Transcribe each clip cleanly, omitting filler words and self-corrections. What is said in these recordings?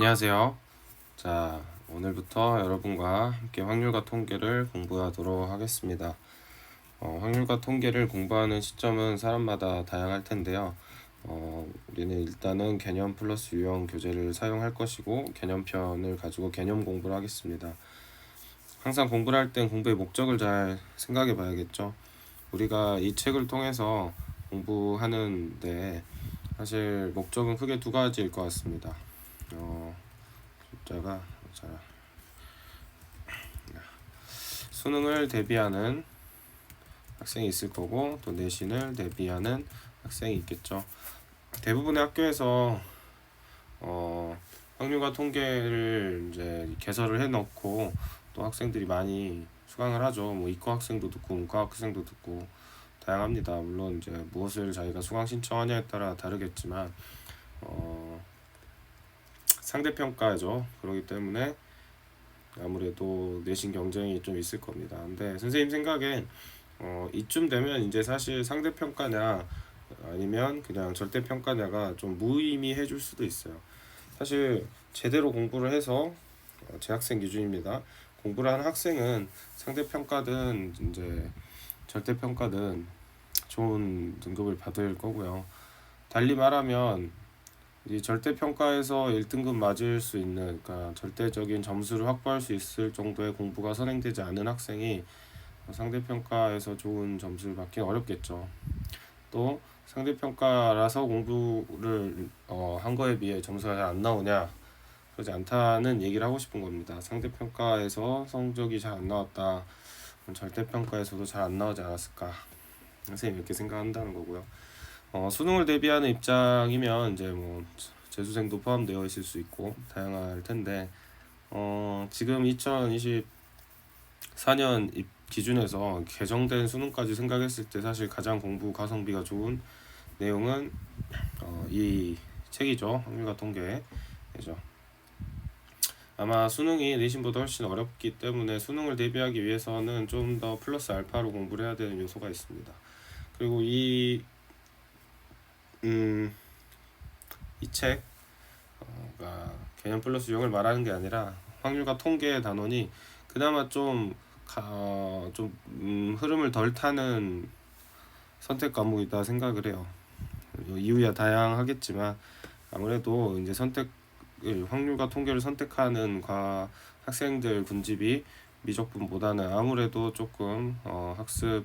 안녕하세요. 자, 오늘부터 여러분과 함께 확률과 통계를 공부하도록 하겠습니다. 확률과 통계를 공부하는 시점은 사람마다 다양할 텐데요. 우리는 일단은 개념 플러스 유형 교재를 사용할 것이고 개념편을 가지고 개념 공부를 하겠습니다. 항상 공부를 할 땐 공부의 목적을 잘 생각해 봐야겠죠. 우리가 이 책을 통해서 공부하는데 사실 목적은 크게 두 가지일 것 같습니다. 숫자가 자, 수능을 대비하는 학생이 있을 거고 또 내신을 대비하는 학생이 있겠죠. 대부분의 학교에서 확률과 통계를 이제 개설을 해놓고 또 학생들이 많이 수강을 하죠. 뭐 이과 학생도 듣고 문과 학생도 듣고 다양합니다. 물론 이제 무엇을 자기가 수강 신청하냐에 따라 다르겠지만 상대평가죠. 그렇기 때문에 아무래도 내신 경쟁이 좀 있을 겁니다. 근데 선생님 생각엔 이쯤 되면 이제 사실 상대평가냐 아니면 그냥 절대평가냐가 좀 무의미해질 수도 있어요. 사실 제대로 공부를 해서 제 학생 기준입니다. 공부를 하는 학생은 상대평가든 이제 절대평가든 좋은 등급을 받을 거고요. 달리 말하면 이 절대평가에서 1등급 맞을 수 있는, 그러니까 절대적인 점수를 확보할 수 있을 정도의 공부가 선행되지 않은 학생이 상대평가에서 좋은 점수를 받기는 어렵겠죠. 또 상대평가라서 공부를 한 거에 비해 점수가 잘 안 나오냐, 그러지 않다는 얘기를 하고 싶은 겁니다. 상대평가에서 성적이 잘 안 나왔다, 그럼 절대평가에서도 잘 안 나오지 않았을까, 선생님 이렇게 생각한다는 거고요. 수능을 대비하는 입장이면 이제 뭐 재수생도 포함되어 있을 수 있고 다양할 텐데 지금 2024년 기준에서 개정된 수능까지 생각했을 때 사실 가장 공부 가성비가 좋은 내용은 이 책이죠. 확률과 통계죠. 아마 수능이 내신보다 훨씬 어렵기 때문에 수능을 대비하기 위해서는 좀 더 플러스 알파로 공부를 해야 되는 요소가 있습니다. 그리고 이 책 개념 플러스 유형을 말하는 게 아니라 확률과 통계의 단원이 그나마 좀 흐름을 덜 타는 선택 과목이다 생각을 해요. 이유야 다양하겠지만 아무래도 이제 확률과 통계를 선택하는 학생들 군집이 미적분보다는 아무래도 조금 학습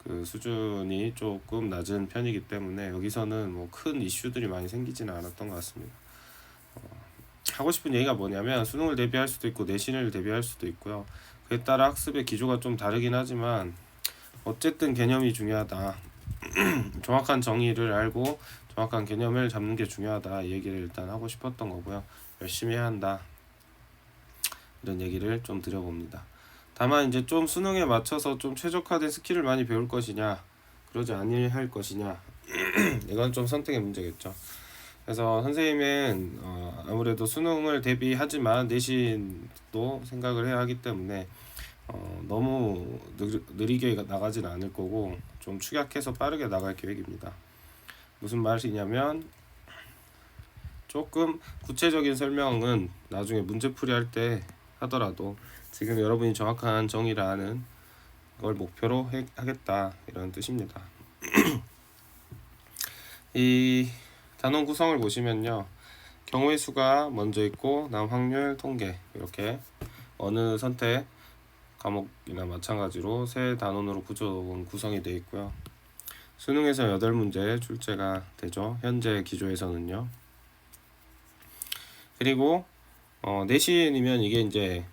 그 수준이 조금 낮은 편이기 때문에 여기서는 뭐 큰 이슈들이 많이 생기지는 않았던 것 같습니다. 하고 싶은 얘기가 뭐냐면 수능을 대비할 수도 있고 내신을 대비할 수도 있고요. 그에 따라 학습의 기조가 좀 다르긴 하지만 어쨌든 개념이 중요하다. 정확한 정의를 알고 정확한 개념을 잡는 게 중요하다. 이 얘기를 일단 하고 싶었던 거고요. 열심히 해야 한다. 이런 얘기를 좀 드려봅니다. 다만 이제 좀 수능에 맞춰서 좀 최적화된 스킬을 많이 배울 것이냐, 그러지 아니할 것이냐, 이건 좀 선택의 문제겠죠. 그래서 선생님은 아무래도 수능을 대비하지만 내신도 생각을 해야 하기 때문에 너무 느리게 나가진 않을 거고 좀 축약해서 빠르게 나갈 계획입니다. 무슨 말이냐면 조금 구체적인 설명은 나중에 문제풀이 할 때 하더라도 지금 여러분이 정확한 정의를 아는 걸 목표로 하겠다, 이런 뜻입니다. 이 단원 구성을 보시면요, 경우의 수가 먼저 있고 다음 확률, 통계, 이렇게 어느 선택 과목이나 마찬가지로 세 단원으로 구성이 되어 있고요. 수능에서 8문제 출제가 되죠. 현재 기조에서는요. 그리고 내신이면 이게 이제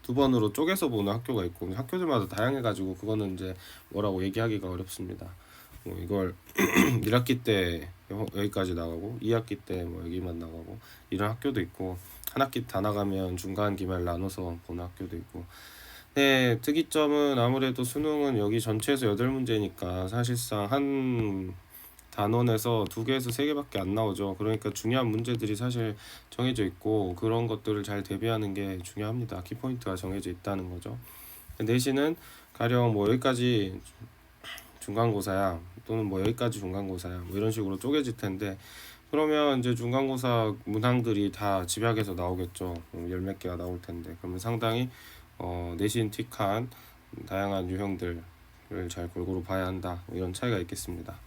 두 번으로 쪼개서 보는 학교가 있고 학교들마다 다양해가지고 그거는 이제 뭐라고 얘기하기가 어렵습니다. 이걸 1학기 때 여기까지 나가고 2학기 때 뭐 여기만 나가고 이런 학교도 있고 한 학기 다 나가면 중간 기말 나눠서 보는 학교도 있고. 네, 특이점은 아무래도 수능은 여기 전체에서 8문제니까 사실상 한 단원에서 2개에서 3개밖에 안 나오죠. 그러니까 중요한 문제들이 사실 정해져 있고 그런 것들을 잘 대비하는 게 중요합니다. 키포인트가 정해져 있다는 거죠. 내신은 가령 뭐 여기까지 중간고사야 또는 뭐 여기까지 중간고사야 뭐 이런 식으로 쪼개질 텐데 그러면 이제 중간고사 문항들이 다 집약해서 나오겠죠. 열 몇 개가 나올 텐데 그러면 상당히 내신 틱한 다양한 유형들을 잘 골고루 봐야 한다, 이런 차이가 있겠습니다.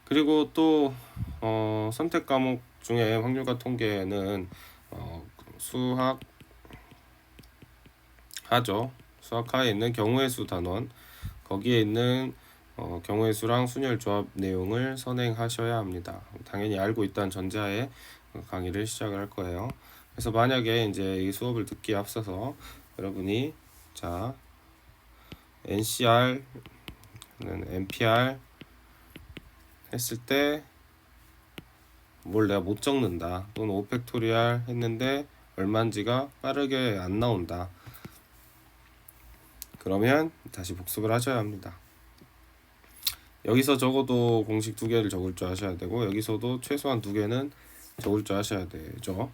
그리고 또 선택 과목 중에 확률과 통계는 수학 하죠. 수학 하에 있는 경우의 수 단원, 거기에 있는 경우의 수랑 순열 조합 내용을 선행하셔야 합니다. 당연히 알고 있다는 전제하에 강의를 시작을 할 거예요. 그래서 만약에 이제 이 수업을 듣기에 앞서서 여러분이 자 NCR, NPR 했을 때 뭘 내가 못 적는다, 또는 5팩토리얼 했는데 얼마인지가 빠르게 안 나온다, 그러면 다시 복습을 하셔야 합니다. 여기서 적어도 공식 2개를 적을 줄 아셔야 되고, 여기서도 최소한 2개는 적을 줄 아셔야 되죠.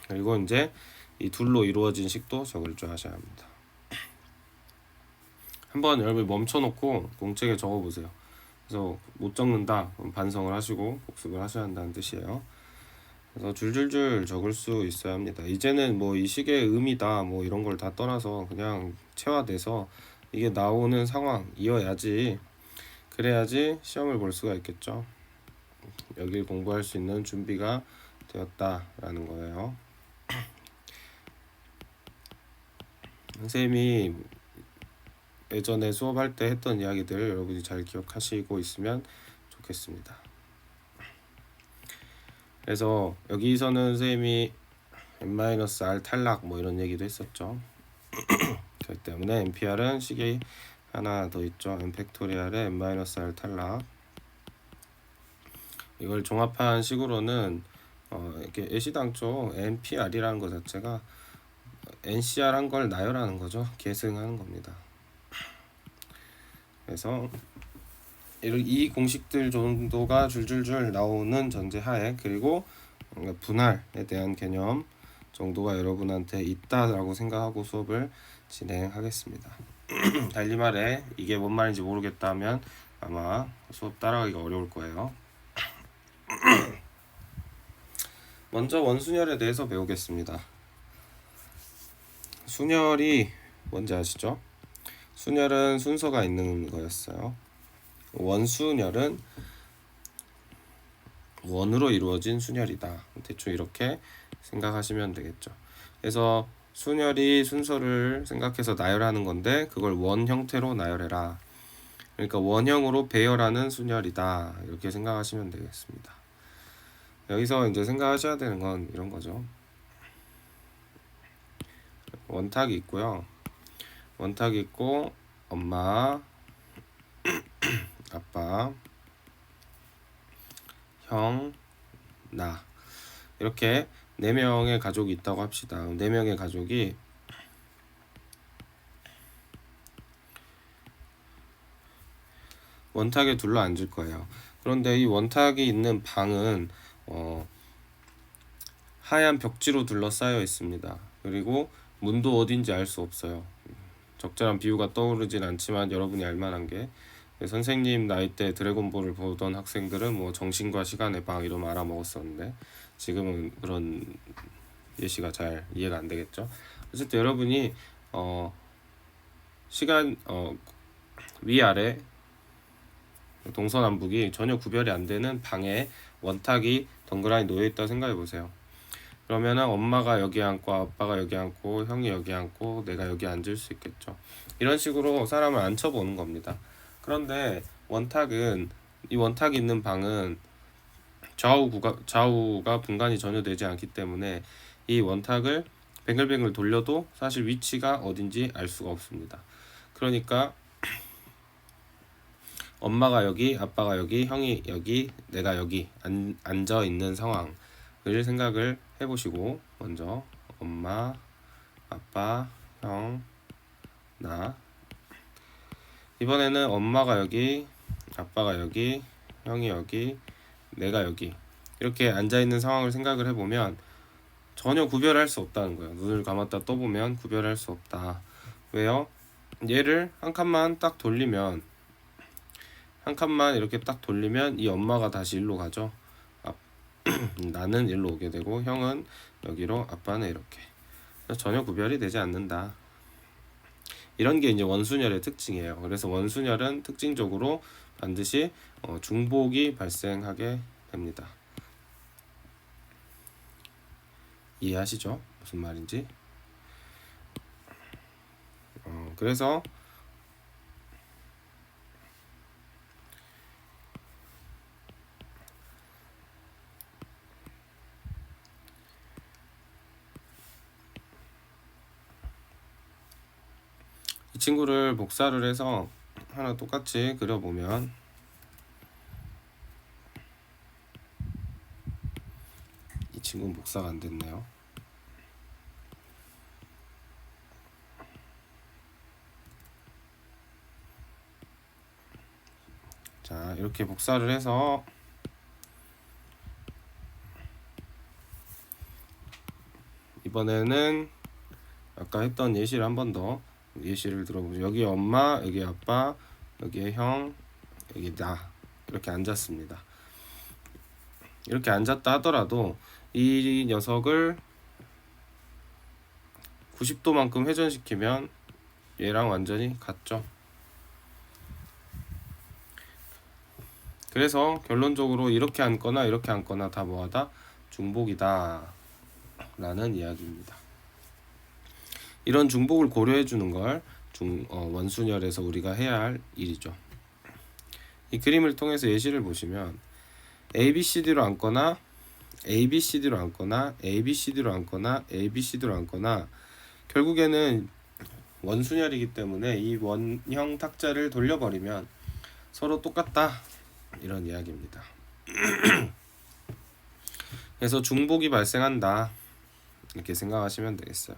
그리고 이제 이 둘로 이루어진 식도 적을 줄 아셔야 합니다. 한번 여러분이 멈춰놓고 공책에 적어보세요. 그래서 못 적는다 그럼 반성을 하시고 복습을 하셔야 한다는 뜻이에요. 그래서 줄줄줄 적을 수 있어야 합니다. 이제는 뭐 이 식의 의미다 뭐 이런 걸 다 떠나서 그냥 체화돼서 이게 나오는 상황이어야지, 그래야지 시험을 볼 수가 있겠죠. 여길 공부할 수 있는 준비가 되었다라는 거예요. 선생님이 예전에 수업할 때 했던 이야기들 여러분이 잘 기억하시고 있으면 좋겠습니다. 그래서 여기서는 선생님이 n-r 탈락 뭐 이런 얘기도 했었죠. 그렇기 때문에 NPR은 식이 하나 더 있죠. n-의 n-r 탈락. 이걸 종합한 식으로는 이렇게 애시당초 NPR이라는 것 자체가 NCR 한 걸 나열하는 거죠. 계승하는 겁니다. 그래서 이 공식들 정도가 줄줄줄 나오는 전제하에, 그리고 분할에 대한 개념 정도가 여러분한테 있다라고 생각하고 수업을 진행하겠습니다. 달리 말해 이게 뭔 말인지 모르겠다면 아마 수업 따라가기가 어려울 거예요. 먼저 원순열에 대해서 배우겠습니다. 순열이 뭔지 아시죠? 순열은 순서가 있는 거였어요. 원순열은 원으로 이루어진 순열이다. 대충 이렇게 생각하시면 되겠죠. 그래서 순열이 순서를 생각해서 나열하는 건데 그걸 원 형태로 나열해라. 그러니까 원형으로 배열하는 순열이다. 이렇게 생각하시면 되겠습니다. 여기서 이제 생각하셔야 되는 건 이런 거죠. 원탁이 있고요. 원탁이 있고 엄마, 아빠, 형, 나, 이렇게 4명의 가족이 있다고 합시다. 4명의 가족이 원탁에 둘러 앉을 거예요. 그런데 이 원탁이 있는 방은 하얀 벽지로 둘러싸여 있습니다. 그리고 문도 어딘지 알 수 없어요. 적절한 비유가 떠오르진 않지만 여러분이 알만한 게, 선생님 나이 때 드래곤볼을 보던 학생들은 뭐 정신과 시간의 방 이러면 알아먹었었는데 지금은 그런 예시가 잘 이해가 안 되겠죠. 어쨌든 여러분이 시간 위아래 동서남북이 전혀 구별이 안 되는 방에 원탁이 덩그러니 놓여 있다 생각해 보세요. 그러면은 엄마가 여기 앉고 아빠가 여기 앉고 형이 여기 앉고 내가 여기 앉을 수 있겠죠. 이런 식으로 사람을 앉혀보는 겁니다. 그런데 이 원탁이 있는 방은 좌우가 분간이 전혀 되지 않기 때문에 이 원탁을 뱅글뱅글 돌려도 사실 위치가 어딘지 알 수가 없습니다. 그러니까 엄마가 여기, 아빠가 여기, 형이 여기, 내가 여기 앉아 있는 상황을 생각을 해보시고, 먼저 엄마, 아빠, 형, 나. 이번에는 엄마가 여기, 아빠가 여기, 형이 여기, 내가 여기 이렇게 앉아 있는 상황을 생각을 해보면 전혀 구별할 수 없다는 거예요. 눈을 감았다 떠보면 구별할 수 없다. 왜요? 얘를 한 칸만 딱 돌리면 한 칸만 이렇게 딱 돌리면 이 엄마가 다시 일로 가죠. 나는 일로 오게 되고 형은 여기로, 아빠는 이렇게. 전혀 구별이 되지 않는다. 이런 게 이제 원순열의 특징이에요. 그래서 원순열은 특징적으로 반드시 중복이 발생하게 됩니다. 이해하시죠? 무슨 말인지? 그래서 이 친구를 복사를 해서 하나 똑같이 그려보면 이 친구는 복사가 안 됐네요. 자, 이렇게 복사를 해서 이번에는 아까 했던 예시를 한 번 더 예시를 들어보죠. 여기 엄마, 여기 아빠, 여기 형, 여기 나 이렇게 앉았습니다. 이렇게 앉았다 하더라도 이 녀석을 90도만큼 회전시키면 얘랑 완전히 같죠. 그래서 결론적으로 이렇게 앉거나 이렇게 앉거나 다 뭐하다? 중복이다 라는 이야기입니다. 이런 중복을 고려해 주는 걸 원순열에서 우리가 해야 할 일이죠. 이 그림을 통해서 예시를 보시면 ABCD로 앉거나 ABCD로 앉거나 ABCD로 앉거나 ABCD로 앉거나 결국에는 원순열이기 때문에 이 원형 탁자를 돌려버리면 서로 똑같다 이런 이야기입니다. 그래서 중복이 발생한다 이렇게 생각하시면 되겠어요.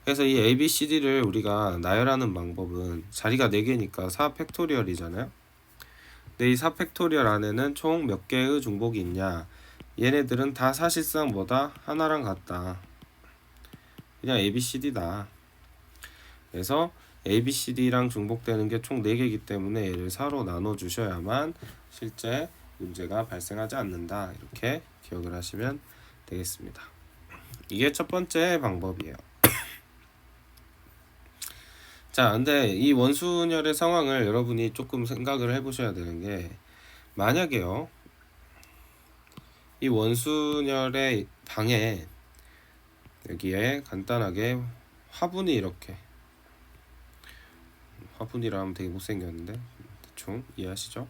그래서 이 ABCD를 우리가 나열하는 방법은 자리가 4개니까 4팩토리얼이잖아요. 근데 이 4팩토리얼 안에는 총 몇 개의 중복이 있냐? 얘네들은 다 사실상 뭐다? 하나랑 같다. 그냥 ABCD다. 그래서 ABCD랑 중복되는 게 총 4개이기 때문에 얘를 4로 나눠주셔야만 실제 문제가 발생하지 않는다. 이렇게 기억을 하시면 되겠습니다. 이게 첫 번째 방법이에요. 자, 근데 이 원순열의 상황을 여러분이 조금 생각을 해보셔야 되는 게 만약에요, 이 원순열의 방에 여기에 간단하게 화분이 이렇게, 화분이라 하면 되게 못생겼는데 대충 이해하시죠?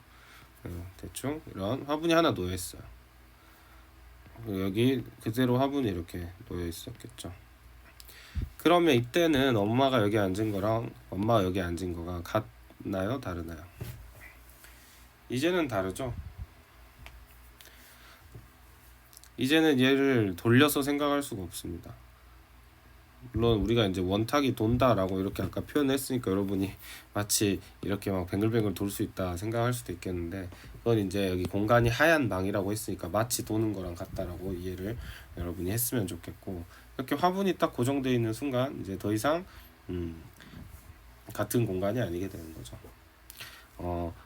대충 이런 화분이 하나 놓여 있어요. 여기 그대로 화분이 이렇게 놓여 있었겠죠. 그러면 이때는 엄마가 여기 앉은 거랑 엄마가 여기 앉은 거가 같나요? 다르나요? 이제는 다르죠. 이제는 얘를 돌려서 생각할 수가 없습니다. 물론 우리가 이제 원탁이 돈다라고 이렇게 아까 표현했으니까 여러분이 마치 이렇게 막 뱅글뱅글 돌 수 있다 생각할 수도 있겠는데, 그건 이제 여기 공간이 하얀 방이라고 했으니까 마치 도는 거랑 같다라고 이해를 여러분이 했으면 좋겠고, 이렇게 화분이 딱 고정되어 있는 순간 이제 더 이상 같은 공간이 아니게 되는 거죠.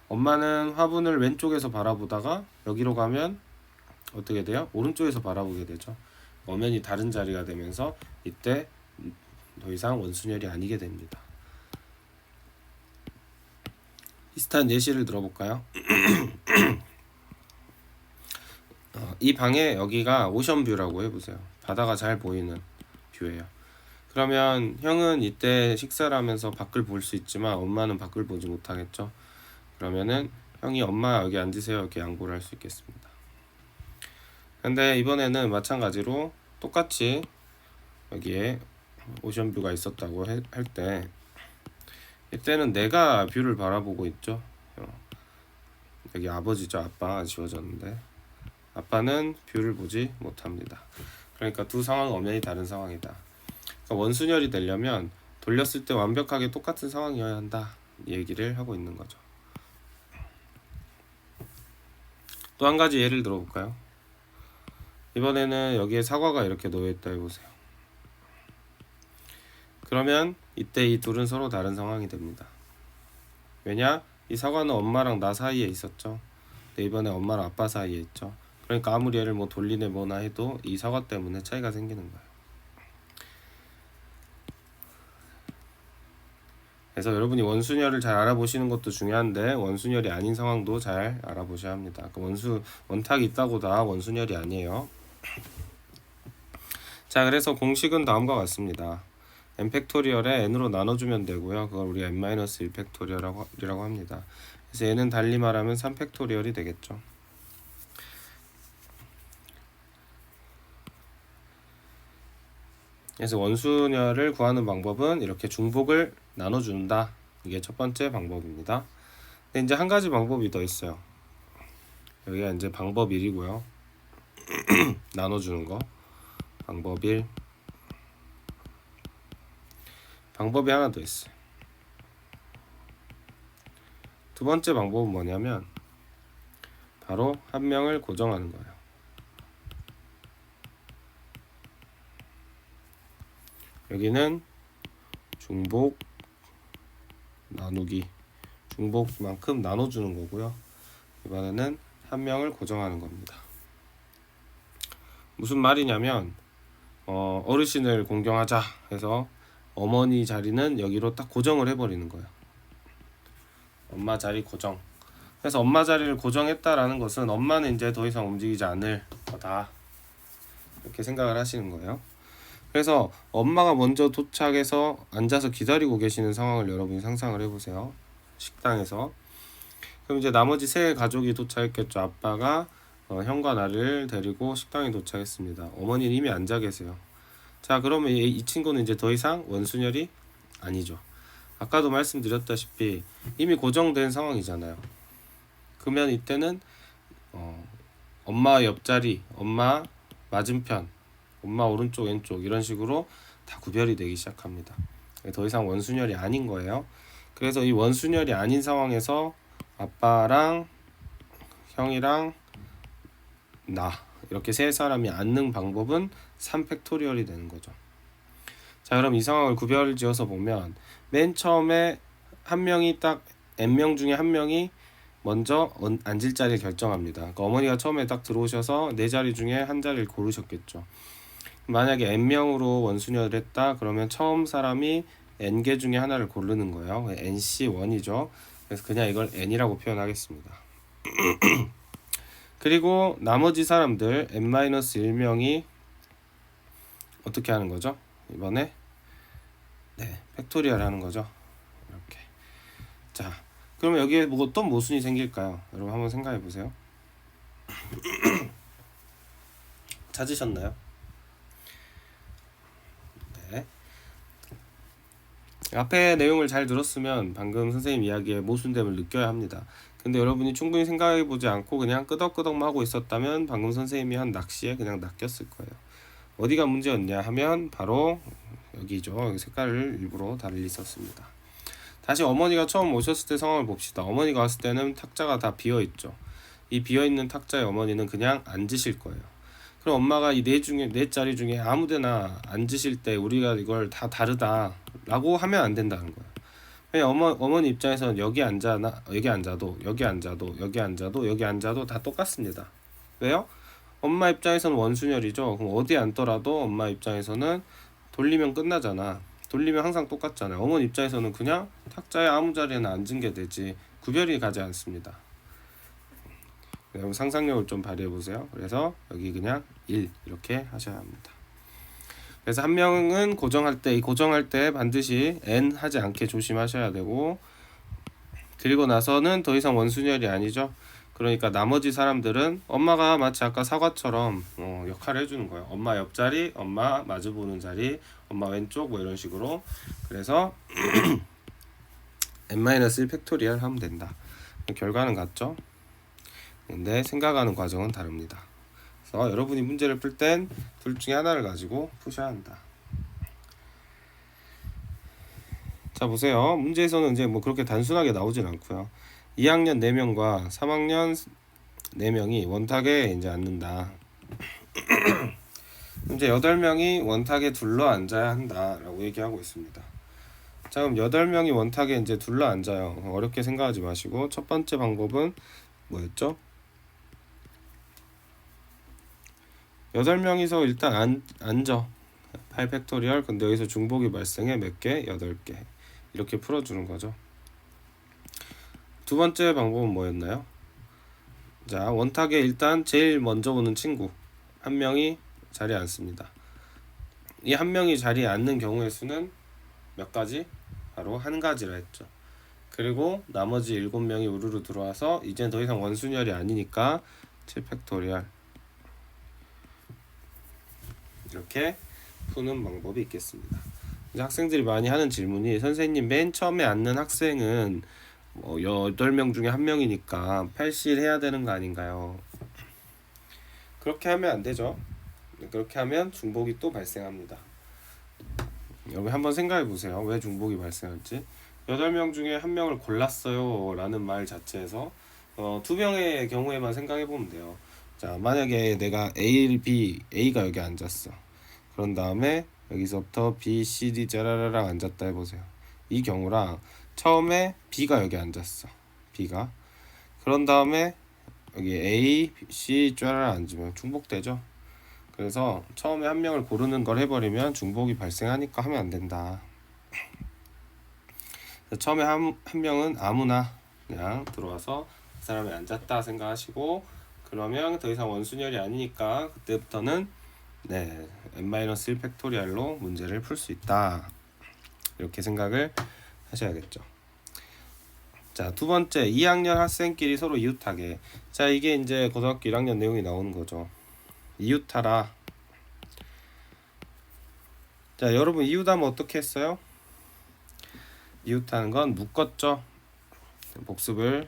엄마는 화분을 왼쪽에서 바라보다가 여기로 가면 어떻게 돼요? 오른쪽에서 바라보게 되죠. 엄연히 다른 자리가 되면서 이때 더 이상 원순열이 아니게 됩니다. 비슷한 예시를 들어볼까요? 이 방에 여기가 오션뷰라고 해보세요. 바다가 잘 보이는 뷰예요. 그러면 형은 이때 식사를 하면서 밖을 볼 수 있지만 엄마는 밖을 보지 못하겠죠. 그러면은 형이 엄마 여기 앉으세요 이렇게 양보를 할 수 있겠습니다. 근데 이번에는 마찬가지로 똑같이 여기에 오션뷰가 있었다고 할 때, 이때는 내가 뷰를 바라보고 있죠. 여기 아버지죠. 아빠가 지워졌는데 아빠는 뷰를 보지 못합니다. 그러니까 두 상황은 엄연히 다른 상황이다. 그러니까 원순열이 되려면 돌렸을 때 완벽하게 똑같은 상황이어야 한다 얘기를 하고 있는 거죠. 또 한 가지 예를 들어볼까요? 이번에는 여기에 사과가 이렇게 놓여있다 해보세요. 그러면 이때 이 둘은 서로 다른 상황이 됩니다. 왜냐? 이 사과는 엄마랑 나 사이에 있었죠. 근데 이번에 엄마랑 아빠 사이에 있죠. 그러니까 아무리 얘를 뭐 돌리네 뭐나 해도 이 사과 때문에 차이가 생기는 거예요. 그래서 여러분이 원순열을 잘 알아보시는 것도 중요한데 원순열이 아닌 상황도 잘 알아보셔야 합니다. 원탁이 있다고 다 원순열이 아니에요. 자, 그래서 공식은 다음과 같습니다. n 팩토리얼에 n으로 나눠주면 되고요. 그걸 우리가 n-1 팩토리얼이라고 합니다. 그래서 얘는 달리 말하면 3 팩토리얼이 되겠죠. 그래서 원순열을 구하는 방법은 이렇게 중복을 나눠준다. 이게 첫 번째 방법입니다. 근데 이제 한 가지 방법이 더 있어요. 여기가 이제 방법 1이고요. 나눠주는 거. 방법 1. 방법이 하나 더 있어요. 두 번째 방법은 뭐냐면 바로 한 명을 고정하는 거예요. 여기는 중복 나누기, 중복만큼 나눠주는 거고요. 이번에는 한 명을 고정하는 겁니다. 무슨 말이냐면 어르신을 공경하자 해서 어머니 자리는 여기로 딱 고정을 해버리는 거예요. 엄마 자리 고정. 그래서 엄마 자리를 고정했다라는 것은 엄마는 이제 더 이상 움직이지 않을 거다. 이렇게 생각을 하시는 거예요. 그래서 엄마가 먼저 도착해서 앉아서 기다리고 계시는 상황을 여러분이 상상을 해보세요. 식당에서. 그럼 이제 나머지 세 가족이 도착했겠죠. 아빠가 형과 나를 데리고 식당에 도착했습니다. 어머니는 이미 앉아 계세요. 자, 그러면 이 친구는 이제 더 이상 원순열이 아니죠. 아까도 말씀드렸다시피 이미 고정된 상황이잖아요. 그러면 이때는 엄마 옆자리, 엄마 맞은편, 엄마 오른쪽 왼쪽 이런 식으로 다 구별이 되기 시작합니다. 더 이상 원순열이 아닌 거예요. 그래서 이 원순열이 아닌 상황에서 아빠랑 형이랑 나 이렇게 세 사람이 앉는 방법은 3팩토리얼이 되는 거죠. 자, 그럼 이 상황을 구별 지어서 보면 맨 처음에 한 명이 딱 n명 중에 한 명이 먼저 앉을 자리를 결정합니다. 그러니까 어머니가 처음에 딱 들어오셔서 네 자리 중에 한 자리를 고르셨겠죠. 만약에 n명으로 원순열을 했다 그러면 처음 사람이 n개 중에 하나를 고르는 거예요. nc1이죠. 그래서 그냥 이걸 n이라고 표현하겠습니다. 그리고 나머지 사람들 n-1명이 어떻게 하는 거죠? 이번에 팩토리얼 하는 거죠. 이렇게. 자, 그러면 여기에 어떤 모순이 생길까요? 여러분 한번 생각해 보세요. 찾으셨나요? 네. 앞에 내용을 잘 들었으면 방금 선생님 이야기에 모순됨을 느껴야 합니다. 근데 여러분이 충분히 생각해 보지 않고 그냥 끄덕끄덕만 하고 있었다면 방금 선생님이 한 낚시에 그냥 낚였을 거예요. 어디가 문제였냐 하면 바로 여기죠. 여기 색깔을 일부러 달리 썼습니다. 다시 어머니가 처음 오셨을 때 상황을 봅시다. 어머니가 왔을 때는 탁자가 다 비어있죠. 이 비어있는 탁자에 어머니는 그냥 앉으실 거예요. 그럼 엄마가 이 네 자리 중에 아무데나 앉으실 때 우리가 이걸 다 다르다 라고 하면 안 된다는 거예요. 어머니 입장에서는 여기 앉아도 여기 앉아도 여기 앉아도 다 똑같습니다. 왜요? 엄마 입장에서는 원순열이죠. 그럼 어디 앉더라도 엄마 입장에서는 돌리면 끝나잖아. 돌리면 항상 똑같잖아요. 어머니 입장에서는 그냥 탁자에 아무 자리에나 앉은 게 되지 구별이 가지 않습니다. 여러분 상상력을 좀 발휘해 보세요. 그래서 여기 그냥 1 이렇게 하셔야 합니다. 그래서 한 명은 고정할 때 반드시 n 하지 않게 조심하셔야 되고, 그리고 나서는 더 이상 원순열이 아니죠. 그러니까 나머지 사람들은 엄마가 마치 아까 사과처럼 역할을 해주는 거예요. 엄마 옆자리, 엄마 마주보는 자리, 엄마 왼쪽 뭐 이런 식으로. 그래서 n-1 팩토리얼 하면 된다. 결과는 같죠. 근데 생각하는 과정은 다릅니다. 그래서 여러분이 문제를 풀 땐 둘 중에 하나를 가지고 푸셔야 한다. 자, 보세요. 문제에서는 이제 뭐 그렇게 단순하게 나오진 않고요. 2학년 4명과 3학년 4명이 원탁에 이제 앉는다. 이제 8명이 원탁에 둘러 앉아야 한다라고 얘기하고 있습니다. 자, 그럼 8명이 원탁에 이제 둘러 앉아요. 어렵게 생각하지 마시고 첫 번째 방법은 뭐였죠? 8명이서 일단 앉아. 8팩토리얼. 근데 여기서 중복이 발생해 몇 개? 8개. 이렇게 풀어주는 거죠. 두 번째 방법은 뭐였나요? 자, 원탁에 일단 제일 먼저 오는 친구 한 명이 자리에 앉습니다. 이 한 명이 자리에 앉는 경우의 수는 몇 가지? 바로 한 가지라 했죠. 그리고 나머지 7명이 우르르 들어와서 이제 더 이상 원순열이 아니니까 7팩토리얼 이렇게 푸는 방법이 있겠습니다. 이제 학생들이 많이 하는 질문이 선생님 맨 처음에 앉는 학생은 8명 중에 1명이니까 8실 해야 되는 거 아닌가요? 그렇게 하면 안 되죠. 그렇게 하면 중복이 또 발생합니다. 여러분 한번 생각해 보세요. 왜 중복이 발생할지. 8명 중에 1명을 골랐어요 라는 말 자체에서 2명의 경우에만 생각해 보면 돼요. 자, 만약에 내가 A가 여기 앉았어. 그런 다음에 여기서부터 B, C, D 짜라라랑 앉았다 해보세요. 이 경우랑 처음에 B가 여기 앉았어. B가. 그런 다음에 여기 A, C 짜라라 앉으면 중복되죠. 그래서 처음에 한 명을 고르는 걸 해버리면 중복이 발생하니까 하면 안 된다. 처음에 한 명은 아무나 그냥 들어와서 그 사람이 앉았다 생각하시고, 그러면 더 이상 원순열이 아니니까 그때부터는 n-1 팩토리얼로 문제를 풀 수 있다. 이렇게 생각을 하셔야겠죠. 자, 두 번째, 2학년 학생끼리 서로 이웃하게. 자, 이게 이제 고등학교 1학년 내용이 나오는 거죠. 이웃하라. 자, 여러분 이웃하면 어떻게 했어요? 이웃하는 건 묶었죠. 복습을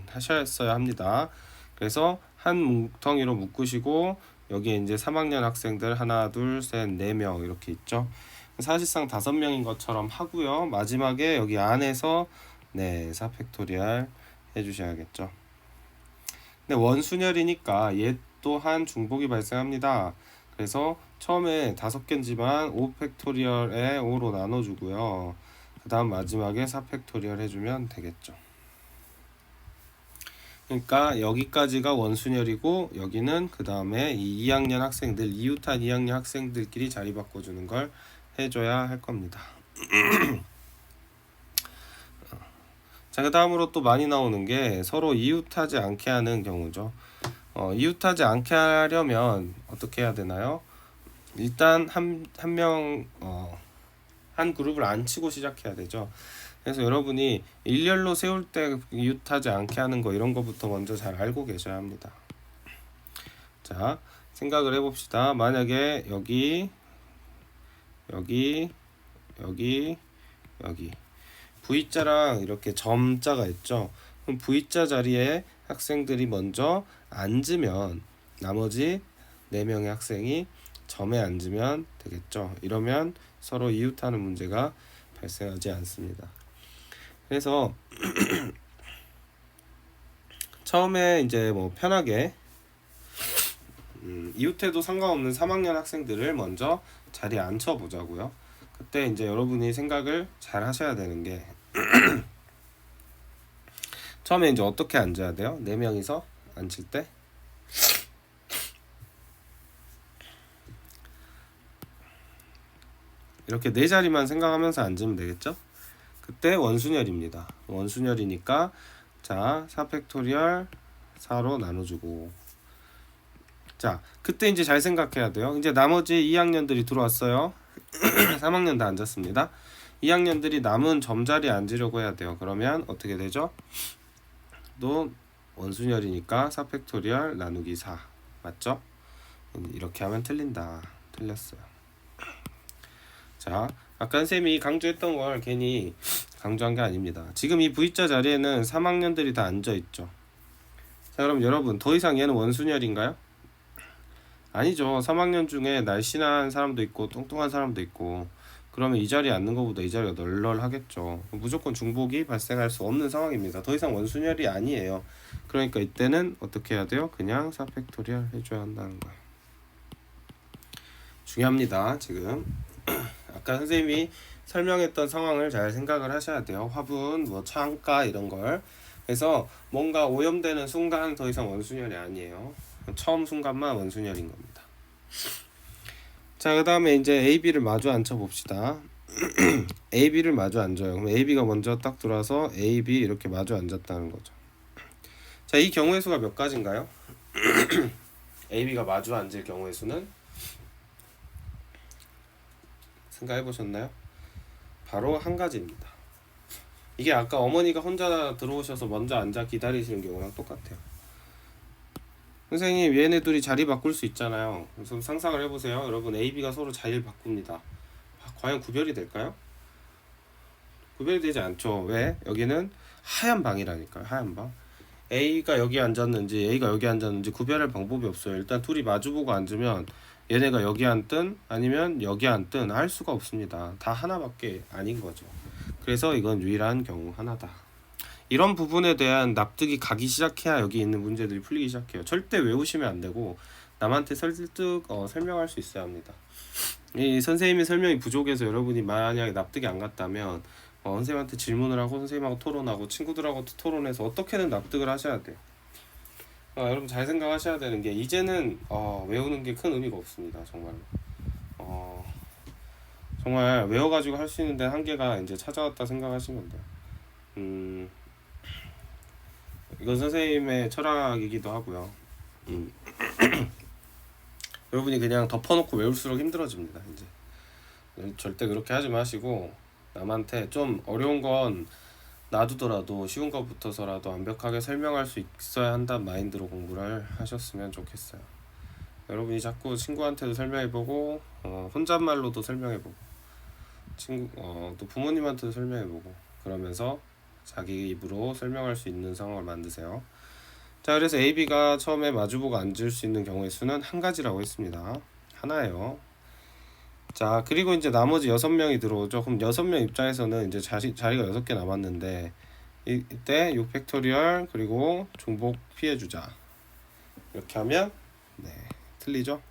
하셨어야 합니다. 그래서 한 뭉텅이로 묶으시고 여기에 이제 3학년 학생들 하나, 둘, 셋, 4명 이렇게 있죠. 사실상 5명인 것처럼 하고요. 마지막에 여기 안에서 4팩토리얼 해주셔야겠죠. 근데 원순열이니까 얘 또한 중복이 발생합니다. 그래서 처음에 5개지만 5팩토리얼에 5로 나눠주고요. 그 다음 마지막에 4팩토리얼 해주면 되겠죠. 그러니까 여기까지가 원순열이고 여기는 그 다음에 이 2학년 학생들, 이웃한 2학년 학생들끼리 자리 바꿔주는 걸 해줘야 할 겁니다. 자, 그 다음으로 또 많이 나오는 게 서로 이웃하지 않게 하는 경우죠. 이웃하지 않게 하려면 어떻게 해야 되나요? 일단 한 그룹을 안 치고 시작해야 되죠. 그래서 여러분이 일렬로 세울 때 이웃하지 않게 하는 거 이런 거부터 먼저 잘 알고 계셔야 합니다. 자, 생각을 해봅시다. 만약에 여기 V자랑 이렇게 점자가 있죠. 그럼 V자 자리에 학생들이 먼저 앉으면 나머지 4명의 학생이 점에 앉으면 되겠죠. 이러면 서로 이웃하는 문제가 발생하지 않습니다. 그래서 처음에 이제 뭐 편하게 이웃해도 상관없는 3학년 학생들을 먼저 자리에 앉혀 보자고요. 그때 이제 여러분이 생각을 잘 하셔야 되는 게 처음에 이제 어떻게 앉아야 돼요? 4명이서 앉을 때 이렇게 4자리만 생각하면서 앉으면 되겠죠? 그때 원순열입니다. 원순열이니까 자 4팩토리얼 4로 나눠주고, 자 그때 이제 잘 생각해야 돼요. 이제 나머지 2학년들이 들어왔어요. 3학년 다 앉았습니다. 2학년들이 남은 점자리에 앉으려고 해야 돼요. 그러면 어떻게 되죠? 또 원순열이니까 4팩토리얼 나누기 4 맞죠? 이렇게 하면 틀린다. 틀렸어요. 자, 아까 쌤이 강조했던 걸 괜히 강조한 게 아닙니다. 지금 이 V자 자리에는 3학년들이 다 앉아있죠. 자, 그럼 여러분 더 이상 얘는 원순열인가요? 아니죠. 3학년 중에 날씬한 사람도 있고 뚱뚱한 사람도 있고, 그러면 이 자리에 앉는 것보다 이 자리가 널널하겠죠. 무조건 중복이 발생할 수 없는 상황입니다. 더 이상 원순열이 아니에요. 그러니까 이때는 어떻게 해야 돼요? 그냥 4팩토리얼 해줘야 한다는 거예요. 중요합니다. 지금 아까 그러니까 선생님이 설명했던 상황을 잘 생각을 하셔야 돼요. 화분, 뭐 창가 이런 걸. 그래서 뭔가 오염되는 순간 더 이상 원순열이 아니에요. 처음 순간만 원순열인 겁니다. 자, 그 다음에 이제 A, B를 마주 앉혀 봅시다. A, B를 마주 앉아요. 그럼 A, B가 먼저 딱 들어와서 A, B 이렇게 마주 앉았다는 거죠. 자, 이 경우의 수가 몇 가지인가요? A, B가 마주 앉을 경우의 수는 생각해 보셨나요? 바로 한 가지입니다. 이게 아까 어머니가 혼자 들어오셔서 먼저 앉아 기다리시는 경우랑 똑같아요. 선생님, 얘네 둘이 자리 바꿀 수 있잖아요. 그래서 상상을 해보세요. 여러분, A, B가 서로 자리를 바꿉니다. 과연 구별이 될까요? 구별이 되지 않죠. 왜? 여기는 하얀 방이라니까요. 하얀 방. A가 여기 앉았는지 A가 여기 앉았는지 구별할 방법이 없어요. 일단 둘이 마주보고 앉으면 얘네가 여기 앉든 아니면 여기 앉든 할 수가 없습니다. 다 하나밖에 아닌 거죠. 그래서 이건 유일한 경우 하나다. 이런 부분에 대한 납득이 가기 시작해야 여기 있는 문제들이 풀리기 시작해요. 절대 외우시면 안 되고 남한테 설득 설명할 수 있어야 합니다. 이 선생님의 설명이 부족해서 여러분이 만약에 납득이 안 갔다면 선생님한테 질문을 하고 선생님하고 토론하고 친구들하고 토론해서 어떻게든 납득을 하셔야 돼요. 여러분 잘 생각하셔야 되는 게 이제는 외우는 게 큰 의미가 없습니다. 정말로. 정말 외워가지고 할 수 있는 데 한계가 이제 찾아왔다 생각하시면 돼요. 이건 선생님의 철학이기도 하고요. 여러분이 그냥 덮어놓고 외울수록 힘들어집니다. 이제 절대 그렇게 하지 마시고 남한테 좀 어려운 건 놔두더라도 쉬운 것부터서라도 완벽하게 설명할 수 있어야 한다는 마인드로 공부를 하셨으면 좋겠어요. 여러분이 자꾸 친구한테도 설명해보고 혼잣말로도 설명해보고 또 부모님한테도 설명해보고 그러면서 자기 입으로 설명할 수 있는 상황을 만드세요. 자, 그래서 A, B가 처음에 마주보고 앉을 수 있는 경우의 수는 한 가지라고 했습니다. 하나예요. 자, 그리고 이제 나머지 6명이 들어오죠. 그럼 6명 입장에서는 이제 자리가 6개 남았는데 이때 6팩토리얼 그리고 중복 피해주자 이렇게 하면 틀리죠?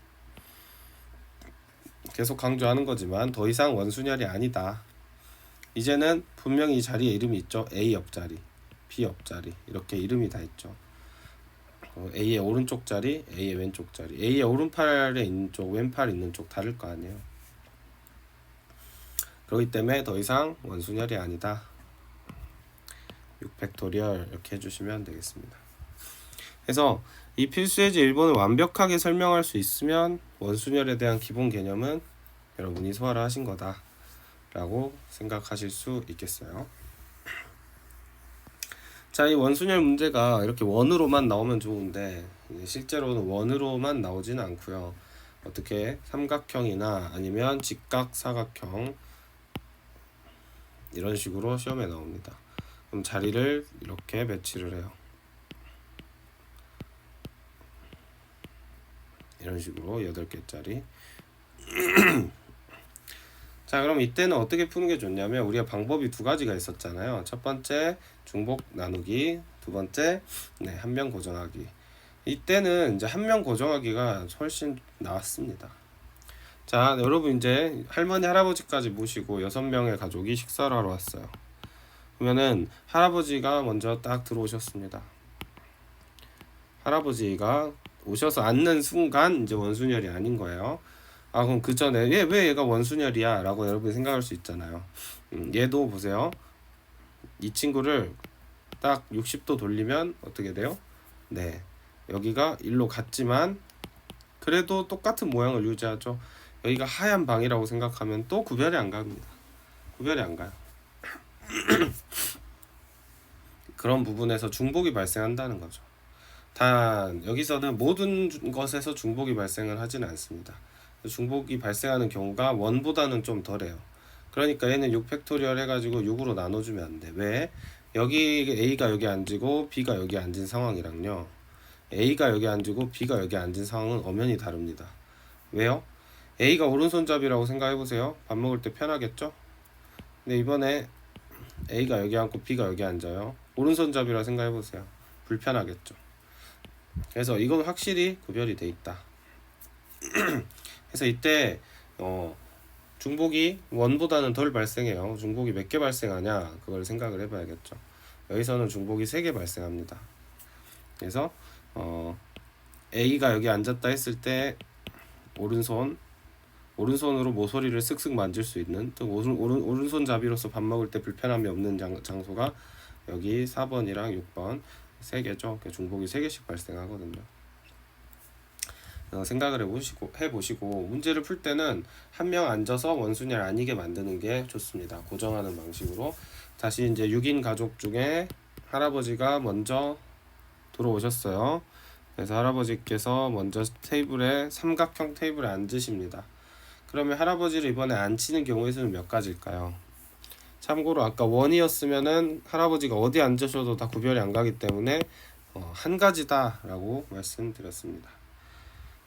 계속 강조하는 거지만 더 이상 원순열이 아니다. 이제는 분명히 이 자리에 이름이 있죠. A 옆자리, B 옆자리 이렇게 이름이 다 있죠. A의 오른쪽 자리, A의 왼쪽 자리. A의 오른팔에 있는 쪽, 왼팔 있는 쪽 다를 거 아니에요. 그렇기 때문에 더 이상 원순열이 아니다. 6팩토리얼 이렇게 해주시면 되겠습니다. 그래서 이 필수예제 1번을 완벽하게 설명할 수 있으면 원순열에 대한 기본 개념은 여러분이 소화를 하신 거다 라고 생각하실 수 있겠어요. 자, 이 원순열 문제가 이렇게 원으로만 나오면 좋은데 실제로는 원으로만 나오지는 않고요. 어떻게 삼각형이나 아니면 직각 사각형 이런 식으로 시험에 나옵니다. 그럼 자리를 이렇게 배치를 해요. 이런 식으로 8개짜리. 자, 그럼 이때는 어떻게 푸는 게 좋냐면 우리가 방법이 두 가지가 있었잖아요. 첫 번째 중복 나누기, 두 번째 한 명 고정하기. 이때는 이제 한 명 고정하기가 훨씬 나았습니다. 자, 여러분 이제 할머니 할아버지까지 모시고 6명의 가족이 식사를 하러 왔어요. 그러면은 할아버지가 먼저 딱 들어오셨습니다. 할아버지가 오셔서 앉는 순간 이제 원순열이 아닌 거예요. 그럼 그 전에 왜 얘가 원순열이야 라고 여러분이 생각할 수 있잖아요. 얘도 보세요. 이 친구를 딱 60도 돌리면 어떻게 돼요? 여기가 일로 갔지만 그래도 똑같은 모양을 유지하죠. 여기가 하얀 방이라고 생각하면 또 구별이 안 갑니다. 구별이 안 가요. 그런 부분에서 중복이 발생한다는 거죠. 단 여기서는 모든 것에서 중복이 발생을 하지는 않습니다. 중복이 발생하는 경우가 원보다는 좀 덜해요. 그러니까 얘는 6팩토리얼 해가지고 6으로 나눠주면 안 돼. 왜? 여기 A가 여기 앉고 B가 여기 앉은 상황이랑요 A가 여기 앉고 B가 여기 앉은 상황은 엄연히 다릅니다. 왜요? A가 오른손잡이라고 생각해보세요. 밥 먹을 때 편하겠죠? 근데 이번에 A가 여기 앉고 B가 여기 앉아요. 오른손잡이라 생각해보세요. 불편하겠죠? 그래서 이건 확실히 구별이 돼 있다. 그래서 이때 중복이 원보다는 덜 발생해요. 중복이 몇 개 발생하냐 그걸 생각을 해봐야겠죠. 여기서는 중복이 3개 발생합니다. 그래서 A가 여기 앉았다 했을 때 오른손으로 모서리를 쓱쓱 만질 수 있는, 또 오른손잡이로서 밥 먹을 때 불편함이 없는 장소가 여기 4번이랑 6번 3개죠. 중복이 3개씩 발생하거든요. 생각을 해보시고 문제를 풀 때는 한 명 앉아서 원순위를 아니게 만드는 게 좋습니다. 고정하는 방식으로. 다시 이제 6인 가족 중에 할아버지가 먼저 들어오셨어요. 그래서 할아버지께서 먼저 삼각형 테이블에 앉으십니다. 그러면 할아버지를 이번에 앉히는 경우의 수는 몇 가지일까요? 참고로 아까 원이었으면은 할아버지가 어디 앉으셔도 다 구별이 안 가기 때문에 한 가지다 라고 말씀드렸습니다.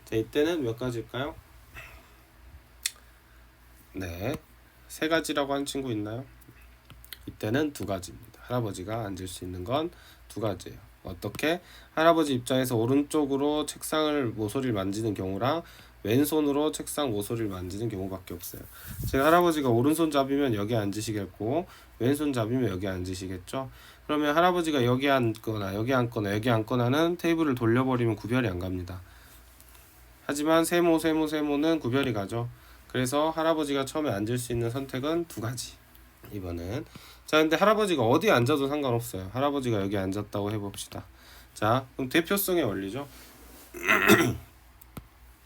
자, 이때는 몇 가지일까요? 네, 3가지라고 한 친구 있나요? 이때는 2가지입니다. 할아버지가 앉을 수 있는 건 2가지예요. 어떻게? 할아버지 입장에서 오른쪽으로 책상을 모서리를 만지는 경우랑 왼손으로 책상 모서리를 만지는 경우밖에 없어요. 제가 할아버지가 오른손잡이면 여기 앉으시겠고 왼손잡이면 여기 앉으시겠죠. 그러면 할아버지가 여기 앉거나 여기 앉거나 여기 앉거나는 테이블을 돌려버리면 구별이 안 갑니다. 하지만 세모는 구별이 가죠. 그래서 할아버지가 처음에 앉을 수 있는 선택은 2가지. 이번은 자, 근데 할아버지가 어디 앉아도 상관없어요. 할아버지가 여기 앉았다고 해봅시다. 자, 그럼 대표성의 원리죠.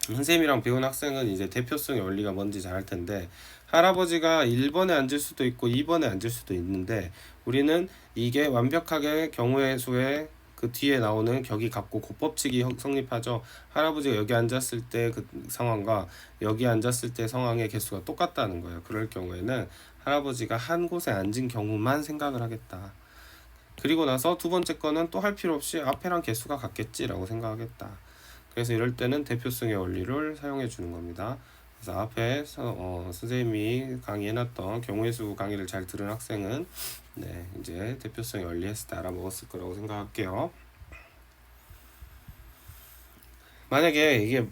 선생님이랑 배운 학생은 이제 대표성의 원리가 뭔지 잘 알 텐데, 할아버지가 1번에 앉을 수도 있고 2번에 앉을 수도 있는데, 우리는 이게 완벽하게 경우의 수에 그 뒤에 나오는 격이 같고 곱법칙이 성립하죠. 할아버지가 여기 앉았을 때 그 상황과 여기 앉았을 때 상황의 개수가 똑같다는 거예요. 그럴 경우에는 할아버지가 한 곳에 앉은 경우만 생각을 하겠다. 그리고 나서 2번째 거는 또 할 필요 없이 앞에랑 개수가 같겠지라고 생각하겠다. 그래서 이럴 때는 대표성의 원리를 사용해 주는 겁니다. 그래서 앞에 선생님이 강의해놨던 경우의 수 강의를 잘 들은 학생은 이제 대표성의 원리 했을 때 알아먹었을 거라고 생각할게요. 만약에 이게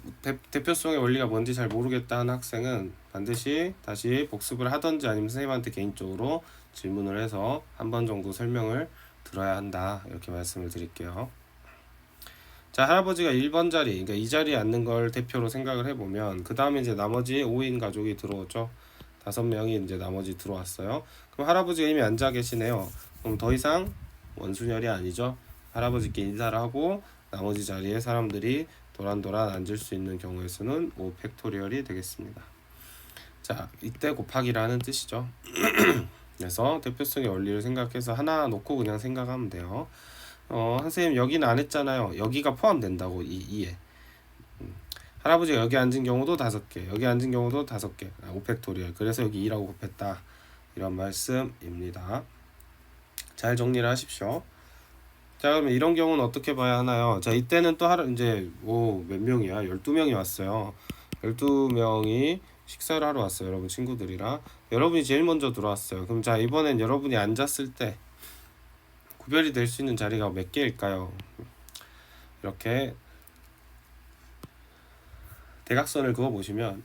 대표성의 원리가 뭔지 잘 모르겠다 하는 학생은 반드시 다시 복습을 하던지 아니면 선생님한테 개인적으로 질문을 해서 한 번 정도 설명을 들어야 한다, 이렇게 말씀을 드릴게요. 자, 할아버지가 1번 자리, 그러니까 이 자리에 앉는 걸 대표로 생각을 해보면 그 다음에 이제 나머지 5인 가족이 들어오죠. 5명이 이제 나머지 들어왔어요. 그럼 할아버지가 이미 앉아 계시네요. 그럼 더 이상 원순열이 아니죠. 할아버지께 인사를 하고 나머지 자리에 사람들이 도란도란 앉을 수 있는 경우의 수는 5팩토리얼이 되겠습니다. 자, 이때 곱하기라는 뜻이죠. 그래서 대표성의 원리를 생각해서 하나 놓고 그냥 생각하면 돼요. 선생님 여기는 안 했잖아요. 여기가 포함된다고, 이에. 할아버지가 여기 앉은 경우도 5개, 여기 앉은 경우도 5개, 5팩토리얼. 그래서 여기 2라고 곱했다, 이런 말씀입니다. 잘 정리를 하십시오. 자, 그러면 이런 경우는 어떻게 봐야 하나요? 자, 이때는 또 이제 몇 명이야? 12명이 왔어요. 12명이 식사를 하러 왔어요. 여러분 친구들이랑. 여러분이 제일 먼저 들어왔어요. 그럼 자, 이번엔 여러분이 앉았을 때 구별이 될 수 있는 자리가 몇 개일까요? 이렇게 대각선을 그어 보시면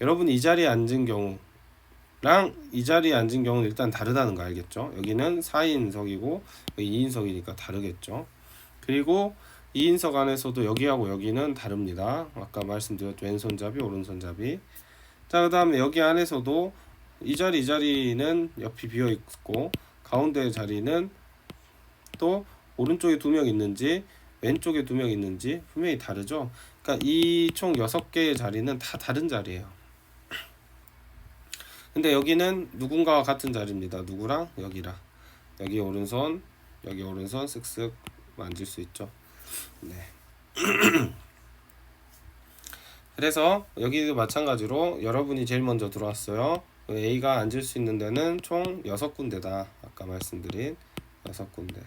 여러분이 이 자리에 앉은 경우랑 이 자리에 앉은 경우는 일단 다르다는 거 알겠죠? 여기는 4인석이고 여기 2인석이니까 다르겠죠? 그리고 2인석 안에서도 여기하고 여기는 다릅니다. 아까 말씀드렸죠. 왼손잡이, 오른손잡이. 자, 그 다음에 여기 안에서도 이 자리는 옆이 비어 있고 가운데 자리는 또 오른쪽에 2명 있는지 왼쪽에 2명 있는지 분명히 다르죠. 그러니까 이 총 6개의 자리는 다 다른 자리예요. 근데 여기는 누군가와 같은 자리입니다. 누구랑? 여기랑. 여기 오른손 쓱쓱 만질 수 있죠. 네. 그래서 여기도 마찬가지로 여러분이 제일 먼저 들어왔어요. A가 앉을 수 있는 데는 총 6군데다. 아까 말씀드린 6군데.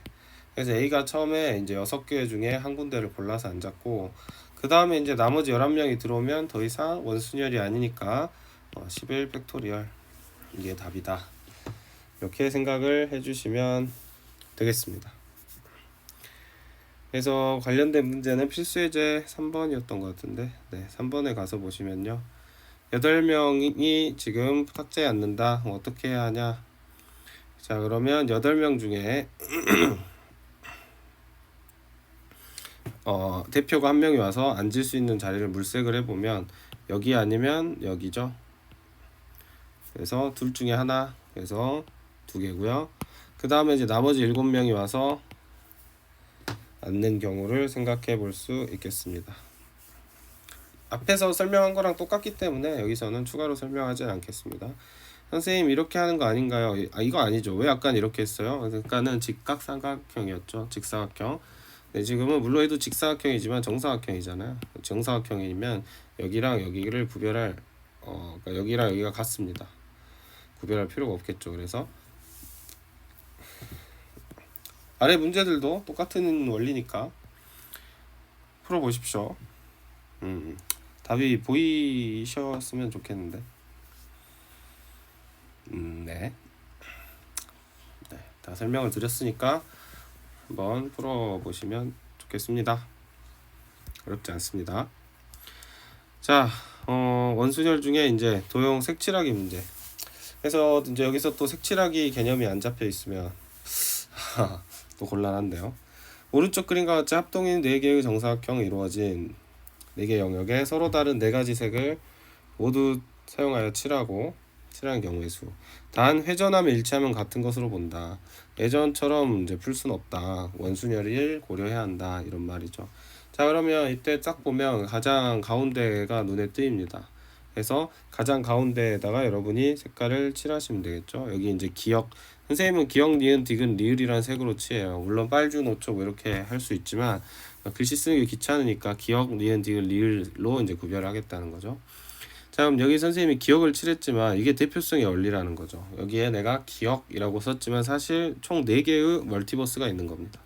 그래서 A가 처음에 이제 6개 중에 한 군데를 골라서 앉았고, 그 다음에 이제 나머지 11명이 들어오면 더 이상 원순열이 아니니까 11 팩토리얼, 이게 답이다. 이렇게 생각을 해주시면 되겠습니다. 그래서 관련된 문제는 필수예제 3번이었던 것 같은데, 3번에 가서 보시면요, 8명이 지금 탁자에 앉는다. 어떻게 해야 하냐? 자, 그러면 8명 중에 대표가 한 명이 와서 앉을 수 있는 자리를 물색을 해보면 여기 아니면 여기죠. 그래서 둘 중에 하나, 그래서 2개고요. 그 다음에 이제 나머지 7명이 와서 앉는 경우를 생각해 볼 수 있겠습니다. 앞에서 설명한 거랑 똑같기 때문에 여기서는 추가로 설명하지 않겠습니다. 선생님 이렇게 하는 거 아닌가요? 이거 아니죠. 왜 약간 이렇게 했어요? 그러니까는 직각삼각형이었죠. 직사각형. 네, 지금은 물론 해도 직사각형이지만 정사각형이잖아요. 정사각형이면 여기랑 여기를 구별할 그러니까 여기랑 여기가 같습니다. 구별할 필요가 없겠죠. 그래서 아래 문제들도 똑같은 원리니까 풀어보십시오. 답이 보이셨으면 좋겠는데. 네. 네, 다 설명을 드렸으니까 한번 풀어보시면 좋겠습니다. 어렵지 않습니다. 자, 원순열 중에 이제 도형 색칠하기 문제. 그래서 이제 여기서 또 색칠하기 개념이 안 잡혀 있으면 또 곤란한데요. 오른쪽 그림과 같이 합동인 4개의 정사각형이 이루어진 4개 영역에 서로 다른 4가지 색을 모두 사용하여 칠하는 경우의 수. 단 회전하며 일치하면 같은 것으로 본다. 예전처럼 이제 풀 수는 없다. 원순열을 고려해야 한다. 이런 말이죠. 자, 그러면 이때 딱 보면 가장 가운데가 눈에 띄입니다. 그래서 가장 가운데에다가 여러분이 색깔을 칠하시면 되겠죠. 여기 이제 기역, 선생님은 기역, 니은, 디귿, 리을이라는 색으로 칠해요. 물론 빨주, 노초 뭐 이렇게 할 수 있지만 글씨 쓰는 게 귀찮으니까 기역, 니은, 디귿, 리을로 이제 구별하겠다는 거죠. 자, 그럼 여기 선생님이 기역을 칠했지만 이게 대표성의 원리라는 거죠. 여기에 내가 기역이라고 썼지만 사실 총 4개의 멀티버스가 있는 겁니다.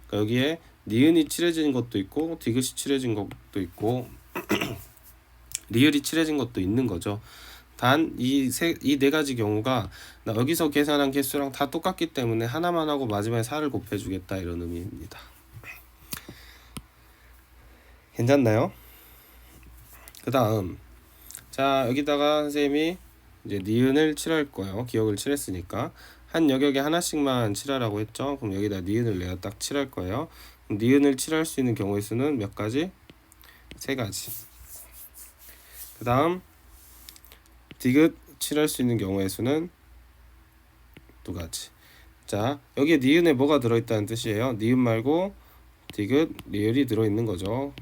그러니까 여기에 니은이 칠해진 것도 있고 디귿이 칠해진 것도 있고 리을이 칠해진 것도 있는 거죠. 단 이 4가지 경우가 나 여기서 계산한 개수랑 다 똑같기 때문에 하나만 하고 마지막에 4를 곱해주겠다 이런 의미입니다. 괜찮나요? 그 다음 자, 여기다가 선생님이 이제 니은을 칠할 거예요. 기역을 칠했으니까 한 여격에 하나씩만 칠하라고 했죠. 그럼 여기다 니은을 내가 딱 칠할 거예요. 그럼 니은을 칠할 수 있는 경우의 수는 몇 가지? 3가지. 그 다음 디귿 칠할 수 있는 경우의 수는 2가지. 자, 여기에 니은에 뭐가 들어있다는 뜻이에요? 니은 말고 디귿, 리을이 들어있는 거죠.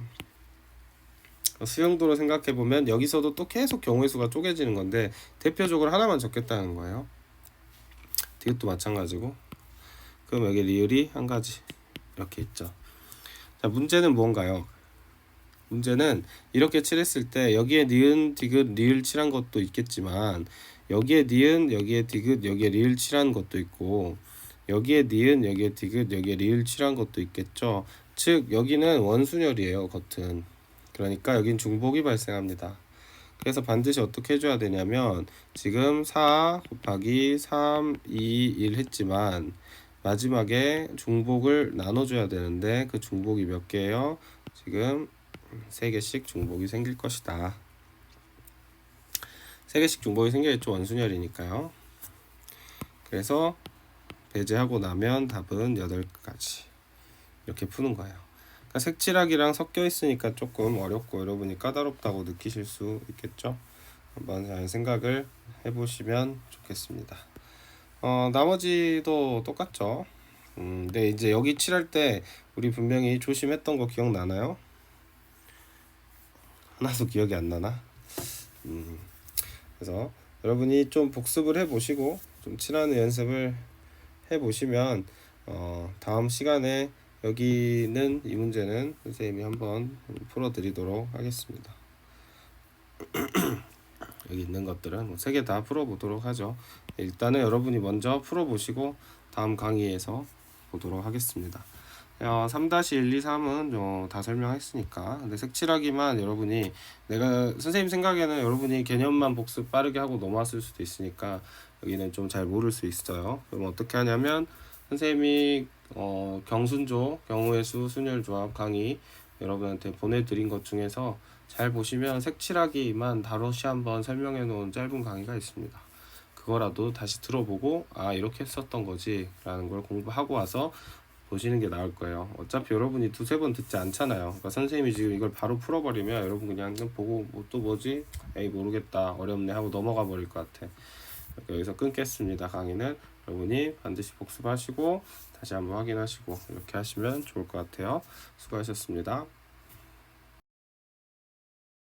수용도로 생각해보면 여기서도 또 계속 경우의 수가 쪼개지는 건데 대표적으로 하나만 적겠다는 거예요. 디귿도 마찬가지고. 그럼 여기 리을이 한 가지 이렇게 있죠. 자, 문제는 뭔가요? 문제는 이렇게 칠했을 때 여기에 니은, 디귿, 리을 칠한 것도 있겠지만 여기에 니은, 여기에 디귿, 여기에 리을 칠한 것도 있고 여기에 니은, 여기에 디귿, 여기에 리을 칠한 것도 있겠죠. 즉 여기는 원순열이에요. 겉은. 그러니까 여긴 중복이 발생합니다. 그래서 반드시 어떻게 해줘야 되냐면 지금 4 곱하기 3, 2, 1 했지만 마지막에 중복을 나눠줘야 되는데 그 중복이 몇 개예요? 지금 3개씩 중복이 생길 것이다. 3개씩 중복이 생겨있죠. 원순열이니까요. 그래서 배제하고 나면 답은 8가지 이렇게 푸는 거예요. 그러니까 색칠하기랑 섞여 있으니까 조금 어렵고 여러분이 까다롭다고 느끼실 수 있겠죠. 한번 잘 생각을 해보시면 좋겠습니다. 나머지도 똑같죠. 근데 이제 여기 칠할 때 우리 분명히 조심했던 거 기억나나요? 하나도 기억이 안 나나? 그래서 여러분이 좀 복습을 해보시고 좀 칠하는 연습을 해보시면 다음 시간에 여기는 이 문제는 선생님이 한번 풀어드리도록 하겠습니다. 여기 있는 것들은 3개 다 풀어보도록 하죠. 일단은 여러분이 먼저 풀어보시고 다음 강의에서 보도록 하겠습니다. 3-1, 2, 3은 다 설명했으니까 근데 색칠하기만 여러분이 내가 선생님 생각에는 여러분이 개념만 복습 빠르게 하고 넘어왔을 수도 있으니까 여기는 좀 잘 모를 수 있어요. 그럼 어떻게 하냐면 선생님이 경순조, 경우의 수, 순열 조합 강의 여러분한테 보내드린 것 중에서 잘 보시면 색칠하기만 다시 한번 설명해 놓은 짧은 강의가 있습니다. 그거라도 다시 들어보고 아 이렇게 했었던 거지 라는 걸 공부하고 와서 보시는 게 나을 거예요. 어차피 여러분이 두세 번 듣지 않잖아요. 그러니까 선생님이 지금 이걸 바로 풀어버리면 여러분 그냥 보고 또 뭐지? 에이 모르겠다 어렵네 하고 넘어가 버릴 것 같아. 그러니까 여기서 끊겠습니다. 강의는 여러분이 반드시 복습하시고 다시 한번 확인하시고 이렇게 하시면 좋을 것 같아요. 수고하셨습니다.